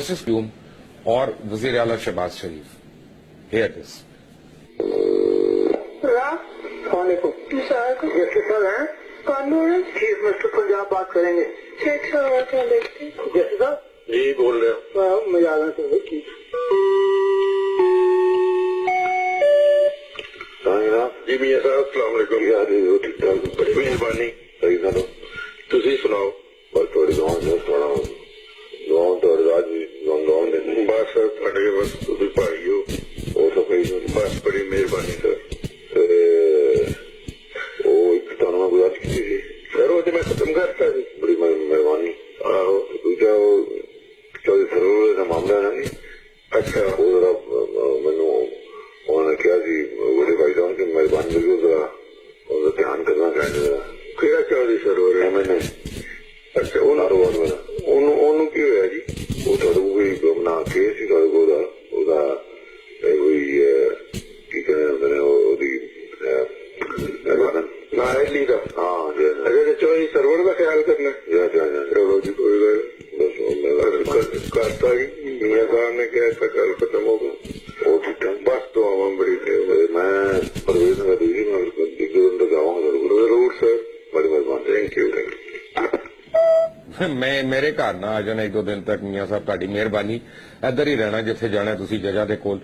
Justice Qayyum और वजीर आला शहबाज शरीफ। Hear this. कानून चीफ मिनिस्टर पंजाब बात करेंगे। जैसे साहब जी बोल रहे हो। मजाक से जी मियां साहब अस्सलाम वालेकुम। यार ये ठीक ठाक बड़ी मेहरबानी। सही ना तुसी सुनाओ। बस थोड़ी गाँव में थोड़ा गाँव तो राज गाँव में बस थोड़े बस तुसी भाई हो वो तो कहीं बस बड़ी मेहरबानी सर। वो एक तो मैं गुजारिश की थी सर वो तो मैं खत्म करता जी। बड़ी मेहरबानी। आहो दूसरा वो 24 फरवरी का मामला है ना नहीं। अच्छा वो जरा मैनू उन्होंने क्या जी बड़े भाई साहब की मेहरबानी लगी जरा उनका ध्यान करना चाहिए। किहड़ा 24 फरवरी है मैंने अच्छा वो कारोबार मेरा ਉਹਨੂੰ ਕੀ ਹੋਇਆ ਜੀ? ਉਹ ਤੁਹਾਡੇ ਕੋਈ ਬਣਾ ਕੇ ਸੀ ਤੁਹਾਡੇ ਕੋਲ ਉਹਦਾ ਕੋਈ ਕੀ ਕਹਿੰਦੇ ਨੇ ਉਹਦੀ ਨਾਇਲੀ ਦਾ ਹਾਂ ਜੀ ਅਜੇ ਤੇ 24 ਸਰਵਰ ਦਾ ਖਿਆਲ ਕਰਨਾ। ਚਲੋ ਜੀ ਕੋਈ ਗੱਲ ਕਰਤਾ ਜੀ ਮੀਆਂ ਸਾਹਿਬ ਨੇ ਕਿਹਾ ਤਾਂ ਕੱਲ ਖਤਮ ਹੋ ਗਿਆ। ਉਹ ਠੀਕ ਹੈ ਬਸ ਤੋਂ ਆਵਾਂ ਬੜੀ ਮੈਂ ਪ੍ਰਵੇਸ਼ ਦਾ ਦੂਜੀ ਮੈਂ ਦਿਨ ਤੱਕ ਆਵਾਂਗਾ ਜ਼ਰੂਰ ਸਰ ਬੜੀ ਮਿਹਰਬਾਨੀ। ਥੈਂਕ ਯੂ मैं मेरे घर ना आ जाना एक दो दिन तक मियां साहब, ਤੁਹਾਡੀ ਮਿਹਰਬਾਨੀ। ਇੱਧਰ ਹੀ ਰਹਿਣਾ ਜਿੱਥੇ ਜਾਣਾ ਤੁਸੀਂ ਜਗ੍ਹਾ ਦੇ ਕੋਲ।